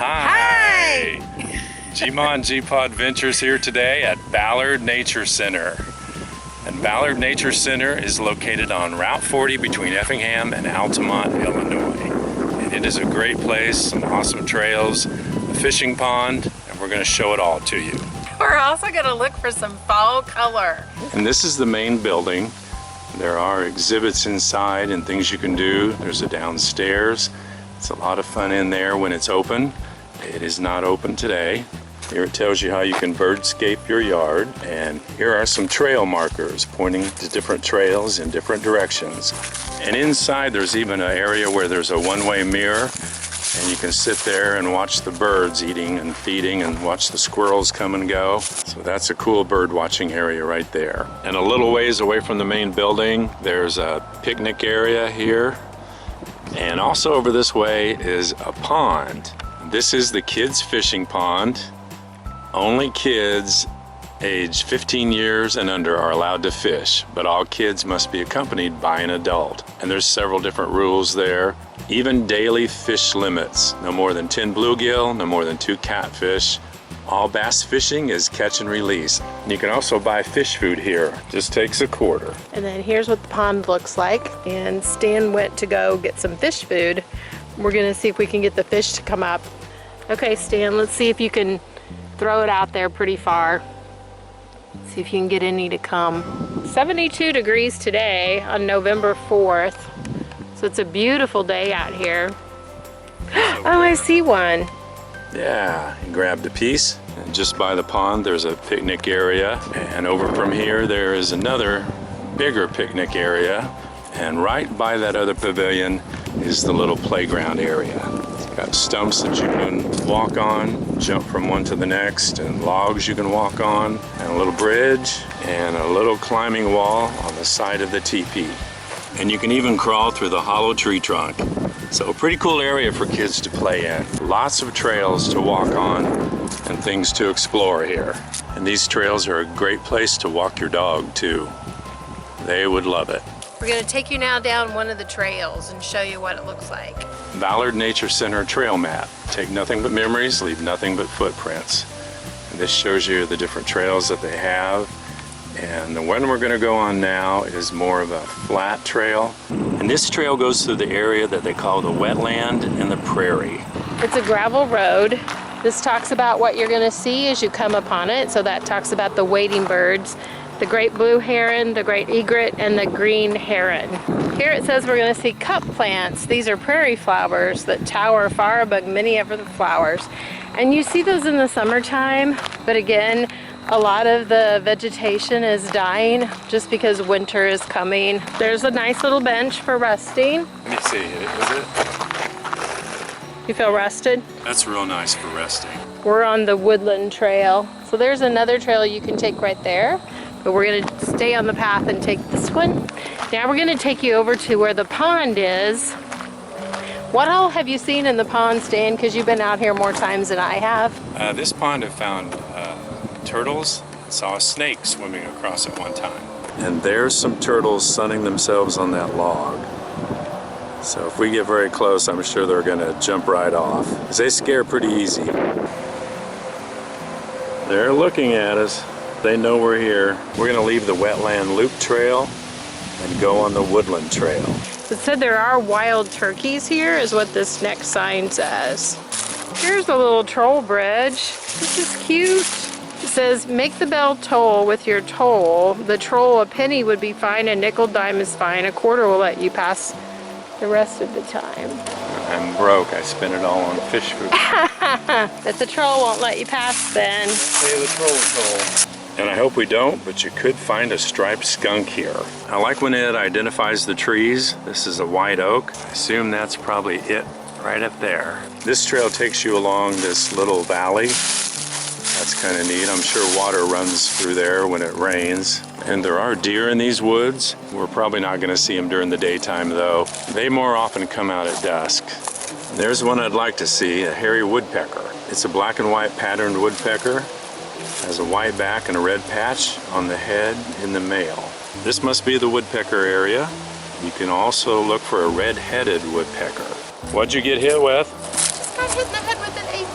Hi! GmaGpaAdventures here today at Ballard Nature Center. And Ballard Nature Center is located on Route 40 between Effingham and Altamont, Illinois. And it is a great place, some awesome trails, a fishing pond, and we're going to show it all to you. We're also going to look for some fall color. And this is the main building. There are exhibits inside and things you can do. There's a downstairs. It's a lot of fun in there when it's open. It is not open today. Here it tells you how you can birdscape your yard, and here are some trail markers pointing to different trails in different directions. And inside there's even an area where there's a one-way mirror, and you can sit there and watch the birds eating and feeding and watch the squirrels come and go. So that's a cool bird watching area right there. And a little ways away from the main building, there's a picnic area here. And also over this way is a pond. This is the kids' fishing pond. Only kids age 15 years and under are allowed to fish, but all kids must be accompanied by an adult. And there's several different rules there. Even daily fish limits. No more than 10 bluegill, no more than 2 catfish. All bass fishing is catch and release. You can also buy fish food here. Just takes $0.25. And then here's what the pond looks like. And Stan went to go get some fish food. We're gonna see if we can get the fish to come up. Okay, Stan, let's see if you can throw it out there pretty far. See if you can get any to come. 72 degrees today on November 4th. So it's a beautiful day out here. Oh, I see one. Yeah, he grabbed a piece. And just by the pond, there's a picnic area. And over from here, there is another bigger picnic area. And right by that other pavilion is the little playground area. Got stumps that you can walk on, jump from one to the next, and logs you can walk on, and a little bridge, and a little climbing wall on the side of the teepee. And you can even crawl through the hollow tree trunk. So a pretty cool area for kids to play in. Lots of trails to walk on and things to explore here. And these trails are a great place to walk your dog too. They would love it. We're gonna take you now down one of the trails and show you what it looks like. Ballard Nature Center trail map. Take nothing but memories, leave nothing but footprints. And this shows you the different trails that they have. And the one we're gonna go on now is more of a flat trail. And this trail goes through the area that they call the wetland and the prairie. It's a gravel road. This talks about what you're gonna see as you come upon it. So that talks about the wading birds, the great blue heron, the great egret, and the green heron. Here it says we're going to see cup plants. These are prairie flowers that tower far above many of the flowers. And you see those in the summertime, but again, a lot of the vegetation is dying just because winter is coming. There's a nice little bench for resting. Let me see, is it? You feel rested? That's real nice for resting. We're on the woodland trail. So there's another trail you can take right there. But we're gonna stay on the path and take this one. Now we're gonna take you over to where the pond is. What all have you seen in the pond, Stan? Because you've been out here more times than I have. This pond I found turtles. Saw a snake swimming across it one time. And there's some turtles sunning themselves on that log. So if we get very close, I'm sure they're gonna jump right off. 'Cause they scare pretty easy. They're looking at us. They know we're here. We're gonna leave the wetland loop trail and go on the woodland trail. It said there are wild turkeys here, is what this next sign says. Here's a little troll bridge. This is cute. It says, make the bell toll with your toll. The troll, a penny would be fine, a nickel dime is fine, a quarter will let you pass the rest of the time. I'm broke, I spent it all on fish food. If the troll won't let you pass then. Pay the troll toll. And I hope we don't, but you could find a striped skunk here. I like when it identifies the trees. This is a white oak. I assume that's probably it right up there. This trail takes you along this little valley. That's kind of neat. I'm sure water runs through there when it rains. And there are deer in these woods. We're probably not going to see them during the daytime though. They more often come out at dusk. There's one I'd like to see, a hairy woodpecker. It's a black and white patterned woodpecker. Has a white back and a red patch on the head in the male. This must be the woodpecker area. You can also look for a red-headed woodpecker. What'd you get hit with? Just got hit in the head with an 8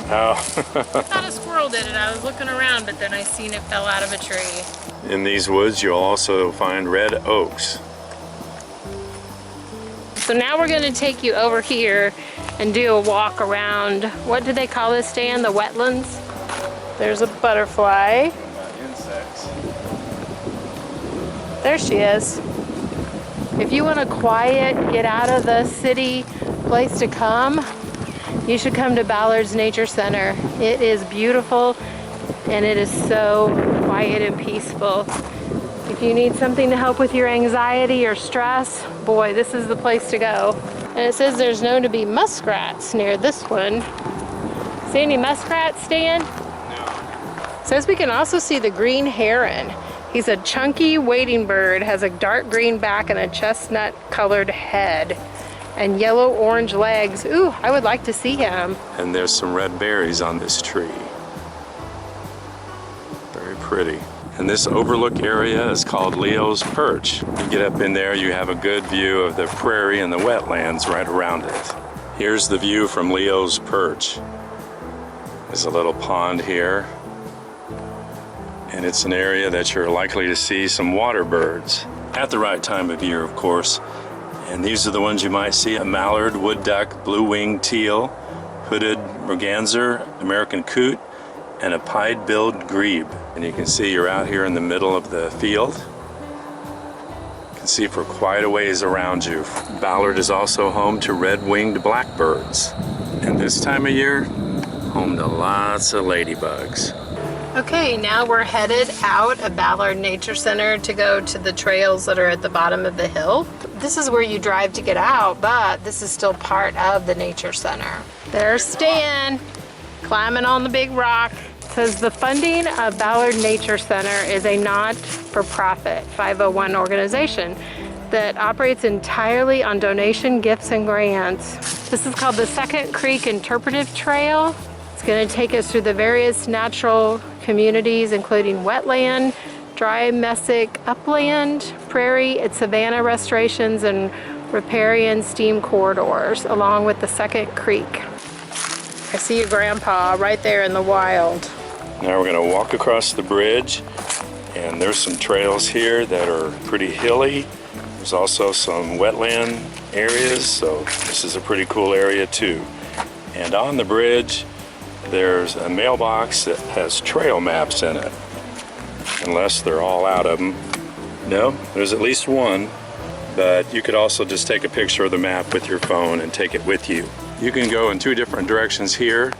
Oh. I thought a squirrel did it. I was looking around, but then I seen it fell out of a tree. In these woods, you'll also find red oaks. So now we're going to take you over here and do a walk around, what do they call this, Dan? The wetlands? There's a butterfly. Insects. There she is. If you want a quiet, get out of the city place to come, you should come to Ballard's Nature Center. It is beautiful and it is so quiet and peaceful. If you need something to help with your anxiety or stress, boy, this is the place to go. And it says there's known to be muskrats near this one. See any muskrats, Stan? No. It says we can also see the green heron. He's a chunky wading bird, has a dark green back and a chestnut colored head and yellow-orange legs. Ooh, I would like to see him. And there's some red berries on this tree. Very pretty. And this overlook area is called Leo's Perch. You get up in there, you have a good view of the prairie and the wetlands right around it. Here's the view from Leo's Perch. There's a little pond here. And it's an area that you're likely to see some water birds at the right time of year, of course. And these are the ones you might see: a mallard, wood duck, blue-winged teal, hooded merganser, American coot, and a pied-billed grebe. And you can see you're out here in the middle of the field. You can see for quite a ways around you. Ballard is also home to red-winged blackbirds. And this time of year, home to lots of ladybugs. Okay, now we're headed out of Ballard Nature Center to go to the trails that are at the bottom of the hill. This is where you drive to get out, but this is still part of the Nature Center. There's Stan climbing on the big rock. It says the funding of Ballard Nature Center is a not-for-profit 501 organization that operates entirely on donation, gifts, and grants. This is called the Second Creek Interpretive Trail. It's going to take us through the various natural communities, including wetland, dry mesic upland, prairie, and savanna restorations, and riparian steam corridors, along with the Second Creek. I see your grandpa right there in the wild. Now we're going to walk across the bridge, and there's some trails here that are pretty hilly. There's also some wetland areas, so this is a pretty cool area too. And on the bridge, there's a mailbox that has trail maps in it, unless they're all out of them. No, there's at least one, but you could also just take a picture of the map with your phone and take it with you. You can go in two different directions here,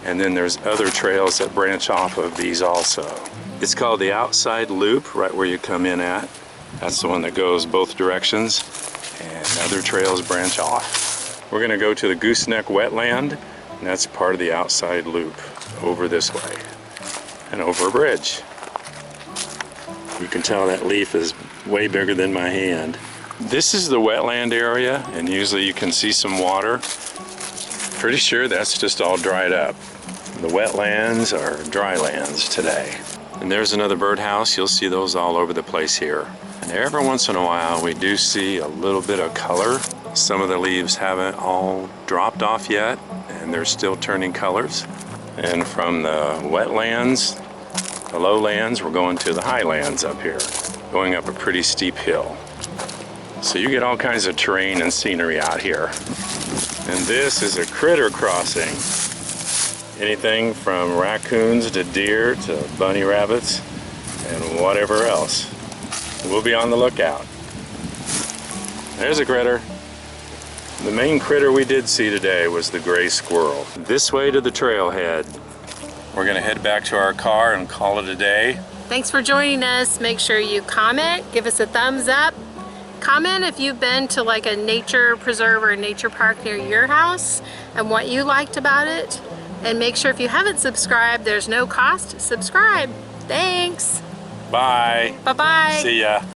and then there's other trails that branch off of these also. It's called the outside loop, right where you come in at. That's the one that goes both directions, and other trails branch off. We're gonna go to the Gooseneck Wetland, and that's part of the outside loop, over this way, and over a bridge. You can tell that leaf is way bigger than my hand. This is the wetland area, and usually you can see some water. Pretty sure that's just all dried up. The wetlands are dry lands today. And there's another birdhouse. You'll see those all over the place here. And every once in a while we do see a little bit of color. Some of the leaves haven't all dropped off yet, and they're still turning colors. And from the wetlands, the lowlands, we're going to the highlands up here, going up a pretty steep hill. So you get all kinds of terrain and scenery out here. And this is a critter crossing. Anything from raccoons to deer to bunny rabbits and whatever else. We'll be on the lookout. There's a critter. The main critter we did see today was the gray squirrel. This way to the trailhead. We're gonna head back to our car and call it a day. Thanks for joining us. Make sure you comment, give us a thumbs up. Comment if you've been to like a nature preserve or a nature park near your house and what you liked about it. And make sure if you haven't subscribed, there's no cost, subscribe. Thanks. Bye. Bye-bye. See ya.